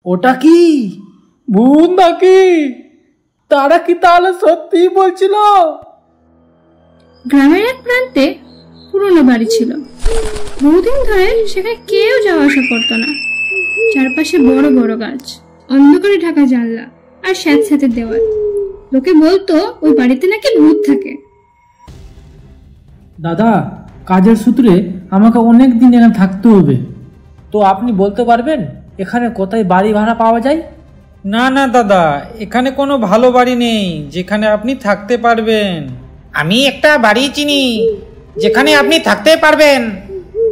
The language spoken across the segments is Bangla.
ওটা কি ভূত নাকি? তারা কি তাহলে সত্যি বলছিল? গ্রামের এক প্রান্তে পুরনো বাড়ি ছিল। বহুদিন ধরে সেখানে কেউ যাওয়া আসা করতো না। চারপাশে বড় বড় গাছ, অন্ধকারে ঢাকা জানলা আর স্যাঁতস্যাঁতে দেওয়াল। লোকে বলতো ওই বাড়িতে নাকি ভূত থাকে। দাদা, কাজের সূত্রে আমাকে অনেক দিন এখানে থাকতে হবে, তো আপনি বলতে পারবেন এখানে কোথায় বাড়ি ভাড়া পাওয়া যায়? না না দাদা, এখানে কোনো ভালো বাড়ি নেই যেখানে আপনি থাকতে পারবেন। আমি একটা বাড়ি চিনি যেখানে আপনি থাকতে পারবেন,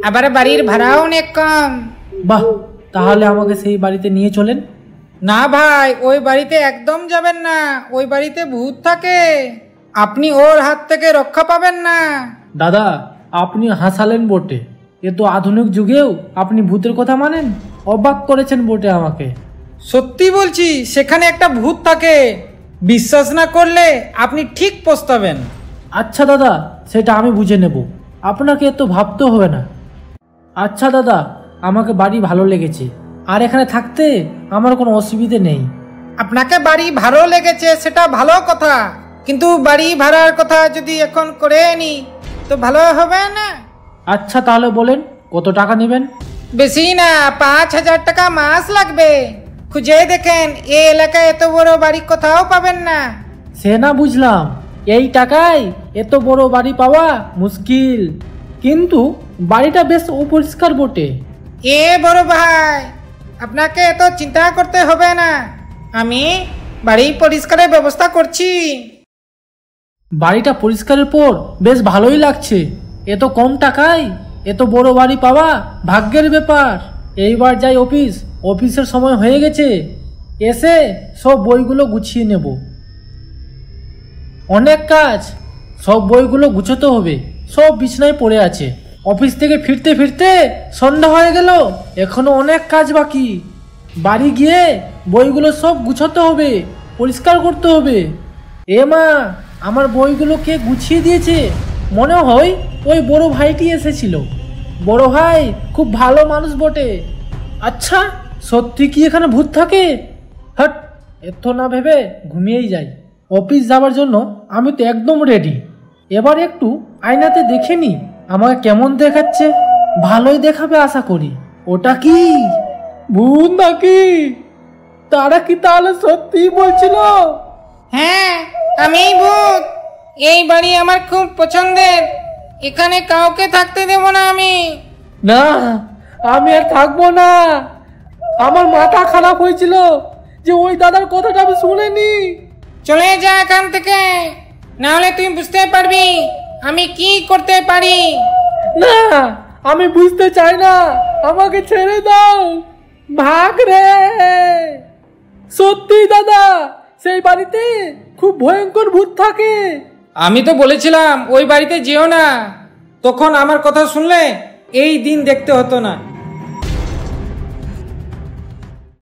আবার বাড়ির ভাড়াও অনেক কম। বাহ, তাহলে আমাকে সেই বাড়িতে নিয়ে চলেন। না ভাই, ওই বাড়িতে একদম যাবেন না। ওই বাড়িতে ভূত থাকে, আপনি ওর হাত থেকে রক্ষা পাবেন না। দাদা, আপনি হাসালেন বটে, এ তো আধুনিক যুগেও আপনি ভূতের কথা মানেন। অবাক করেছেন বটে আমাকে। সত্যি বলছি, সেখানে একটা ভূত থাকে। বিশ্বাস না করলে আপনি ঠিক পস্তাবেন। আচ্ছা দাদা, সেটা আমি বুঝে নেব, আপনাকে এত ভাবতে হবে না। আচ্ছা দাদা, আমাকে বাড়ি ভালো লেগেছে, আর এখানে থাকতে আমার কোনো অসুবিধে নেই। আপনাকে বাড়ি ভালো লেগেছে সেটা ভালো কথা, কিন্তু বাড়ি ভাড়ার কথা যদি এখন করে নি তো ভালো হবে না। আচ্ছা তাহলে বলেন কত টাকা নেবেন? বেশি না, 5,000 টাকা মাস লাগবে। খুঁজে দেখেন, এই এলাকায় এত বড় বাড়ি কোথাও পাবেন না। সে না বুঝলাম, এই টাকায় এত বড় বাড়ি পাওয়া মুশকিল, কিন্তু বাড়িটা বেশ অপরিষ্কার বটে। এ বড় ভাই, আপনাকে এত চিন্তা করতে হবে না, আমি বাড়ি পরিষ্কারের ব্যবস্থা করছি। বাড়িটা পরিষ্কারের পর বেশ ভালোই লাগছে। এত কম টাকায় এত বড় বাড়ি পাওয়া ভাগ্যের ব্যাপার। এইবার যাই অফিসের সময় হয়ে গেছে, এসে সব বইগুলো গুছিয়ে নেব। অনেক কাজ, সব বইগুলো গুছোতে হবে, সব বিছানায় পড়ে আছে। অফিস থেকে ফিরতে ফিরতে সন্ধ্যা হয়ে গেল, এখনো অনেক কাজ বাকি। বাড়ি গিয়ে বইগুলো সব গুছোতে হবে, পরিষ্কার করতে হবে। এ মা, আমার বইগুলো কে গুছিয়ে দিয়েছে? মনে হয় ওই বড় ভাইটি এসেছিল। বড় ভাই খুব ভালো মানুষ বটে। আচ্ছা, সত্যি কি এখানে ভূত থাকে? হট, এত না ভেবে ঘুমিয়েই যাই। অফিস যাওয়ার জন্য আমি তো একদম রেডি। এবার একটু আয়নাতে দেখে নি আমাকে কেমন দেখাচ্ছে। ভালোই দেখাবে আশা করি। ওটা কি ভূত নাকি? তারা কি তাহলে সত্যি বলছিল? হ্যাঁ, আমি ভূত। এই বাড়ি আমার খুব পছন্দের, এখানে কাউকে থাকতে দেব না আমি। না, আমি আর থাকবো না। আমার মাথা খারাপ হয়েছিল যে ওই দাদার কথাটা আমি শুনিনি। চলে যা এখান থেকে, না হলে তুই বুঝতে পারবি আমি কি করতে পারি। না, আমি বুঝতে চাই না, আমাকে ছেড়ে দাও। ভাগ রে। সত্যি দাদা, সেই বাড়িতে খুব ভয়ঙ্কর ভূত থাকে। আমি তো বলেছিলাম ওই বাড়িতে যেও না, তখন আমার কথা শুনলে এই দিন দেখতে হতো না।